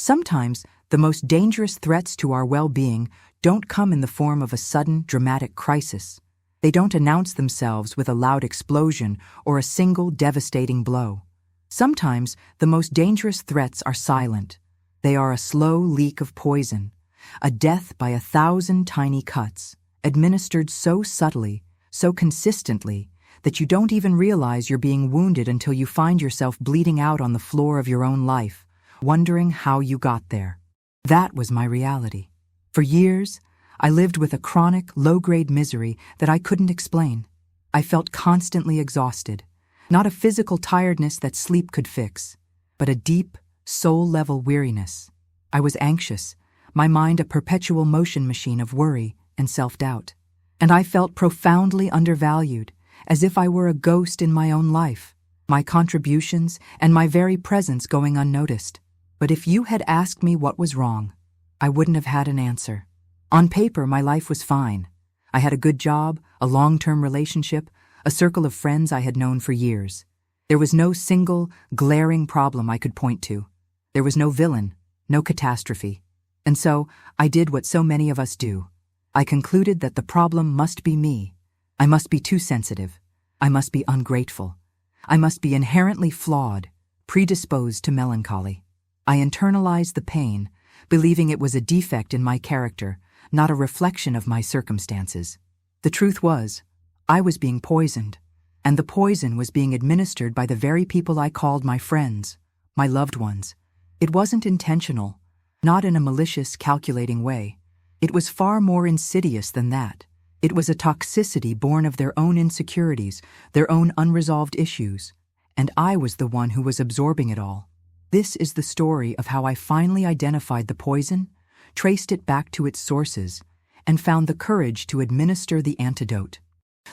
Sometimes, the most dangerous threats to our well-being don't come in the form of a sudden, dramatic crisis. They don't announce themselves with a loud explosion or a single devastating blow. Sometimes, the most dangerous threats are silent. They are a slow leak of poison, a death by 1,000 tiny cuts, administered so subtly, so consistently, that you don't even realize you're being wounded until you find yourself bleeding out on the floor of your own life, wondering how you got there. That was my reality. For years, I lived with a chronic, low-grade misery that I couldn't explain. I felt constantly exhausted, not a physical tiredness that sleep could fix, but a deep, soul-level weariness. I was anxious, my mind a perpetual motion machine of worry and self-doubt. And I felt profoundly undervalued, as if I were a ghost in my own life, my contributions and my very presence going unnoticed. But if you had asked me what was wrong, I wouldn't have had an answer. On paper, my life was fine. I had a good job, a long-term relationship, a circle of friends I had known for years. There was no single, glaring problem I could point to. There was no villain, no catastrophe. And so, I did what so many of us do. I concluded that the problem must be me. I must be too sensitive. I must be ungrateful. I must be inherently flawed, predisposed to melancholy. I internalized the pain, believing it was a defect in my character, not a reflection of my circumstances. The truth was, I was being poisoned, and the poison was being administered by the very people I called my friends, my loved ones. It wasn't intentional, not in a malicious, calculating way. It was far more insidious than that. It was a toxicity born of their own insecurities, their own unresolved issues, and I was the one who was absorbing it all. This is the story of how I finally identified the poison, traced it back to its sources, and found the courage to administer the antidote.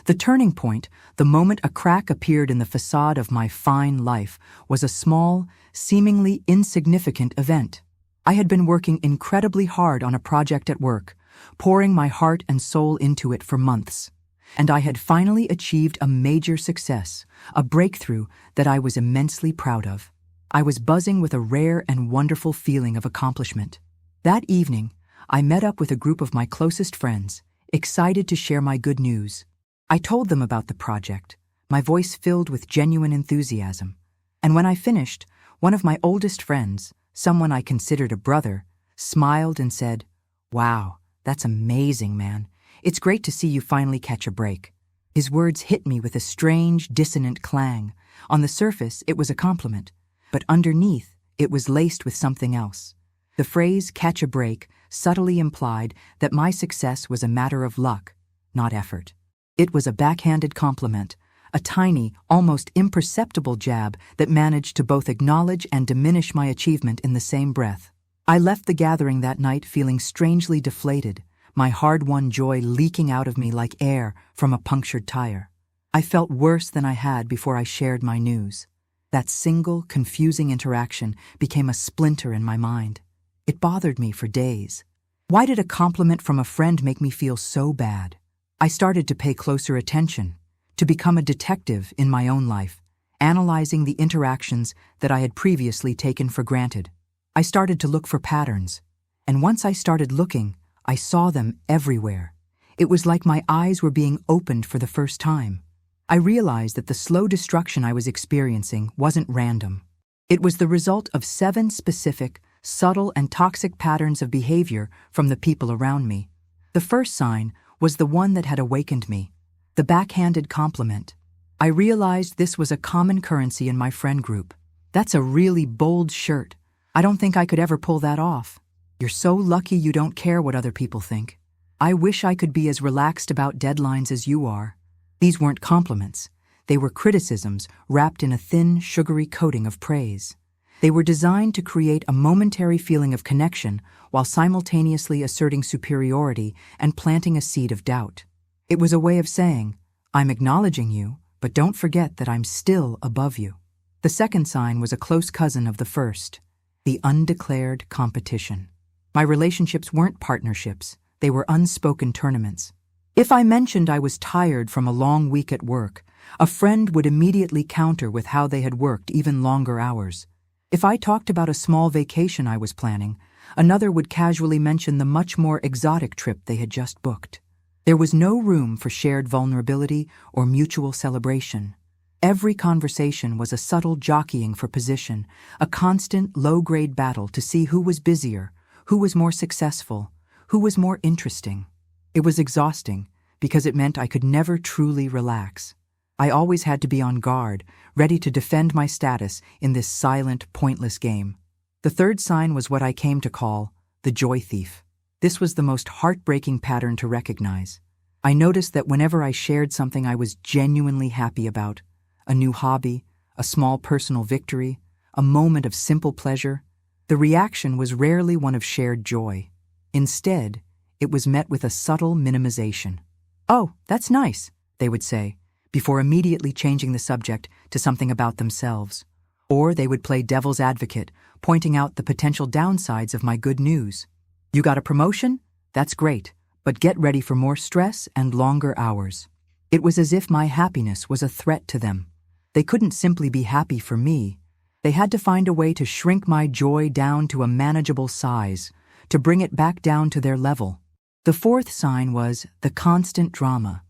The turning point, the moment a crack appeared in the facade of my fine life, was a small, seemingly insignificant event. I had been working incredibly hard on a project at work, pouring my heart and soul into it for months. And I had finally achieved a major success, a breakthrough that I was immensely proud of. I was buzzing with a rare and wonderful feeling of accomplishment. That evening, I met up with a group of my closest friends, excited to share my good news. I told them about the project, my voice filled with genuine enthusiasm. And when I finished, one of my oldest friends, someone I considered a brother, smiled and said, "Wow, that's amazing, man. It's great to see you finally catch a break." His words hit me with a strange, dissonant clang. On the surface, it was a compliment, but underneath, it was laced with something else. The phrase "catch a break" subtly implied that my success was a matter of luck, not effort. It was a backhanded compliment, a tiny, almost imperceptible jab that managed to both acknowledge and diminish my achievement in the same breath. I left the gathering that night feeling strangely deflated, my hard-won joy leaking out of me like air from a punctured tire. I felt worse than I had before I shared my news. That single, confusing interaction became a splinter in my mind. It bothered me for days. Why did a compliment from a friend make me feel so bad? I started to pay closer attention, to become a detective in my own life, analyzing the interactions that I had previously taken for granted. I started to look for patterns, and once I started looking, I saw them everywhere. It was like my eyes were being opened for the first time. I realized that the slow destruction I was experiencing wasn't random. It was the result of 7 specific, subtle and toxic patterns of behavior from the people around me. The first sign was the one that had awakened me, the backhanded compliment. I realized this was a common currency in my friend group. "That's a really bold shirt. I don't think I could ever pull that off. You're so lucky you don't care what other people think. I wish I could be as relaxed about deadlines as you are." These weren't compliments. They were criticisms wrapped in a thin, sugary coating of praise. They were designed to create a momentary feeling of connection while simultaneously asserting superiority and planting a seed of doubt. It was a way of saying, "I'm acknowledging you, but don't forget that I'm still above you." The second sign was a close cousin of the first, the undeclared competition. My relationships weren't partnerships, they were unspoken tournaments. If I mentioned I was tired from a long week at work, a friend would immediately counter with how they had worked even longer hours. If I talked about a small vacation I was planning, another would casually mention the much more exotic trip they had just booked. There was no room for shared vulnerability or mutual celebration. Every conversation was a subtle jockeying for position, a constant low-grade battle to see who was busier, who was more successful, who was more interesting. It was exhausting because it meant I could never truly relax. I always had to be on guard, ready to defend my status in this silent, pointless game. The third sign was what I came to call the joy thief. This was the most heartbreaking pattern to recognize. I noticed that whenever I shared something I was genuinely happy about, a new hobby, a small personal victory, a moment of simple pleasure, the reaction was rarely one of shared joy. Instead, it was met with a subtle minimization. "Oh, that's nice," they would say, before immediately changing the subject to something about themselves. Or they would play devil's advocate, pointing out the potential downsides of my good news. "You got a promotion? That's great, but get ready for more stress and longer hours." It was as if my happiness was a threat to them. They couldn't simply be happy for me. They had to find a way to shrink my joy down to a manageable size, to bring it back down to their level. The fourth sign was the constant drama.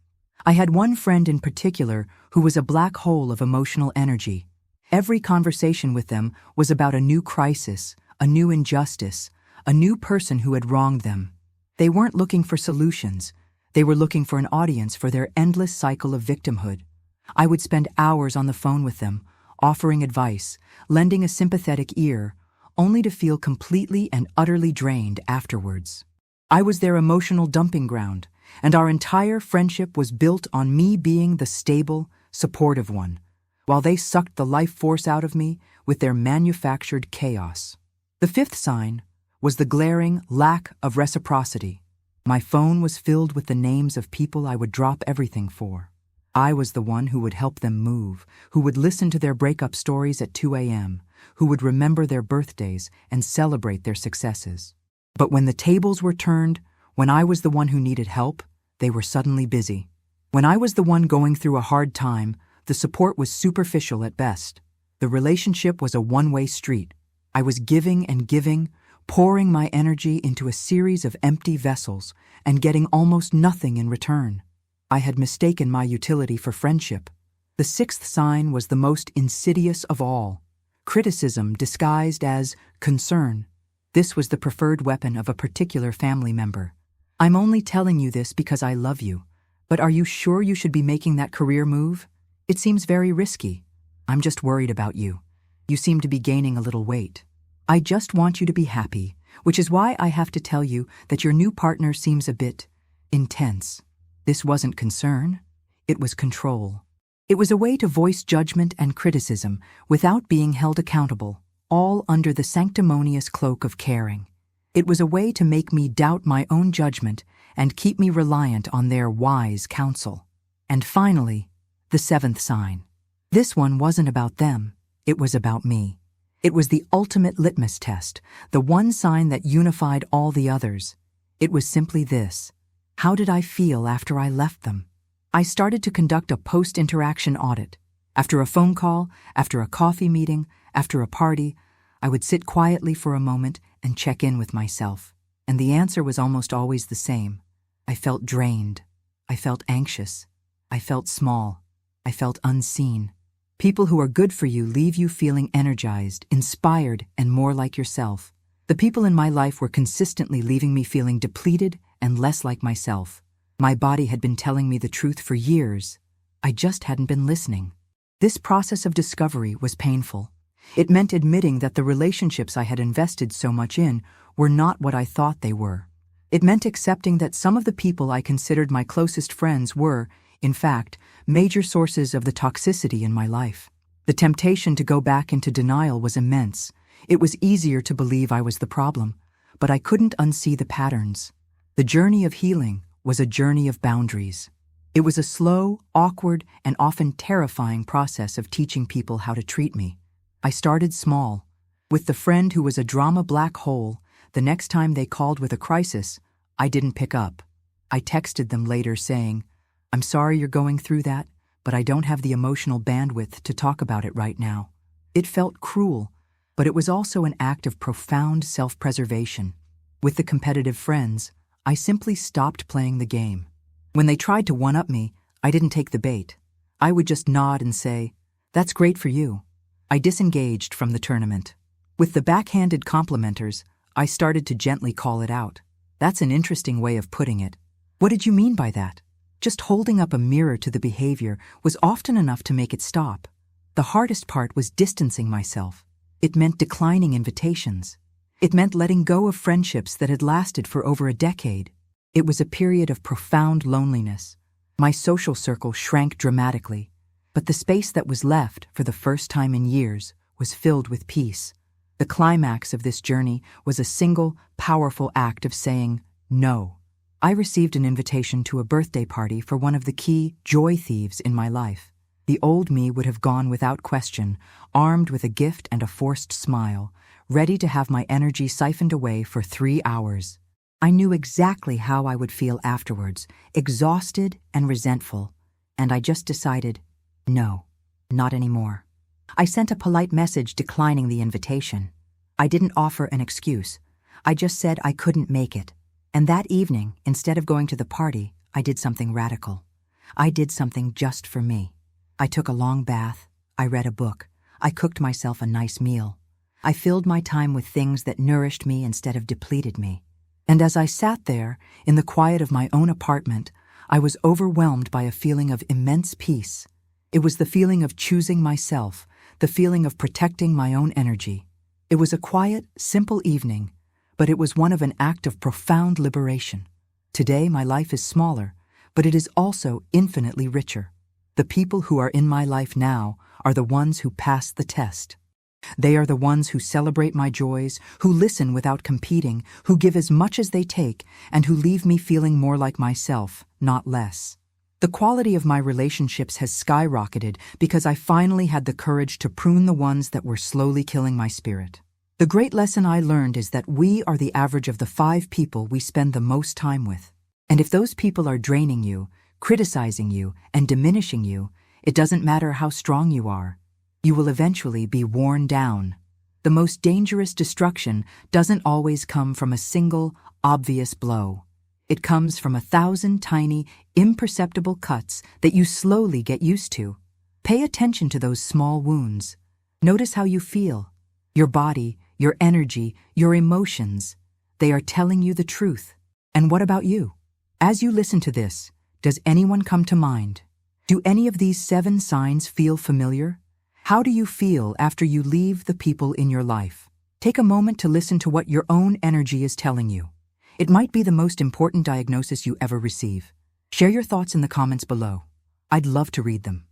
I had one friend in particular who was a black hole of emotional energy. Every conversation with them was about a new crisis, a new injustice, a new person who had wronged them. They weren't looking for solutions. They were looking for an audience for their endless cycle of victimhood. I would spend hours on the phone with them, offering advice, lending a sympathetic ear, only to feel completely and utterly drained afterwards. I was their emotional dumping ground, and our entire friendship was built on me being the stable, supportive one, while they sucked the life force out of me with their manufactured chaos. The fifth sign was the glaring lack of reciprocity. My phone was filled with the names of people I would drop everything for. I was the one who would help them move, who would listen to their breakup stories at 2 a.m., who would remember their birthdays and celebrate their successes. But when the tables were turned, when I was the one who needed help, they were suddenly busy. When I was the one going through a hard time, the support was superficial at best. The relationship was a one-way street. I was giving and giving, pouring my energy into a series of empty vessels and getting almost nothing in return. I had mistaken my utility for friendship. The sixth sign was the most insidious of all. Criticism disguised as concern. This was the preferred weapon of a particular family member. "I'm only telling you this because I love you, but are you sure you should be making that career move? It seems very risky. I'm just worried about you. You seem to be gaining a little weight. I just want you to be happy, which is why I have to tell you that your new partner seems a bit intense." This wasn't concern. It was control. It was a way to voice judgment and criticism without being held accountable, all under the sanctimonious cloak of caring. It was a way to make me doubt my own judgment and keep me reliant on their wise counsel. And finally, the seventh sign. This one wasn't about them. It was about me. It was the ultimate litmus test, the one sign that unified all the others. It was simply this: how did I feel after I left them? I started to conduct a post-interaction audit. After a phone call, after a coffee meeting, after a party, I would sit quietly for a moment and check in with myself. And the answer was almost always the same. I felt drained. I felt anxious. I felt small. I felt unseen. People who are good for you leave you feeling energized, inspired, and more like yourself. The people in my life were consistently leaving me feeling depleted and less like myself. My body had been telling me the truth for years. I just hadn't been listening. This process of discovery was painful. It meant admitting that the relationships I had invested so much in were not what I thought they were. It meant accepting that some of the people I considered my closest friends were, in fact, major sources of the toxicity in my life. The temptation to go back into denial was immense. It was easier to believe I was the problem, but I couldn't unsee the patterns. The journey of healing was a journey of boundaries. It was a slow, awkward, and often terrifying process of teaching people how to treat me. I started small. With the friend who was a drama black hole, the next time they called with a crisis, I didn't pick up. I texted them later saying, "I'm sorry you're going through that, but I don't have the emotional bandwidth to talk about it right now." It felt cruel, but it was also an act of profound self-preservation. With the competitive friends, I simply stopped playing the game. When they tried to one-up me, I didn't take the bait. I would just nod and say, "That's great for you." I disengaged from the tournament. With the backhanded complimenters, I started to gently call it out. "That's an interesting way of putting it. What did you mean by that?" Just holding up a mirror to the behavior was often enough to make it stop. The hardest part was distancing myself. It meant declining invitations. It meant letting go of friendships that had lasted for over a decade. It was a period of profound loneliness. My social circle shrank dramatically, but the space that was left, for the first time in years, was filled with peace. The climax of this journey was a single, powerful act of saying no. I received an invitation to a birthday party for one of the key joy thieves in my life. The old me would have gone without question, armed with a gift and a forced smile, ready to have my energy siphoned away for 3 hours. I knew exactly how I would feel afterwards, exhausted and resentful, and I just decided, no, not anymore. I sent a polite message declining the invitation. I didn't offer an excuse. I just said I couldn't make it. And that evening, instead of going to the party, I did something radical. I did something just for me. I took a long bath. I read a book. I cooked myself a nice meal. I filled my time with things that nourished me instead of depleted me. And as I sat there, in the quiet of my own apartment, I was overwhelmed by a feeling of immense peace. It was the feeling of choosing myself, the feeling of protecting my own energy. It was a quiet, simple evening, but it was one of an act of profound liberation. Today, my life is smaller, but it is also infinitely richer. The people who are in my life now are the ones who pass the test. They are the ones who celebrate my joys, who listen without competing, who give as much as they take, and who leave me feeling more like myself, not less. The quality of my relationships has skyrocketed because I finally had the courage to prune the ones that were slowly killing my spirit. The great lesson I learned is that we are the average of the 5 people we spend the most time with. And if those people are draining you, criticizing you, and diminishing you, it doesn't matter how strong you are. You will eventually be worn down. The most dangerous destruction doesn't always come from a single, obvious blow. It comes from 1,000 tiny, imperceptible cuts that you slowly get used to. Pay attention to those small wounds. Notice how you feel. Your body, your energy, your emotions. They are telling you the truth. And what about you? As you listen to this, does anyone come to mind? Do any of these 7 signs feel familiar? How do you feel after you leave the people in your life? Take a moment to listen to what your own energy is telling you. It might be the most important diagnosis you ever receive. Share your thoughts in the comments below. I'd love to read them.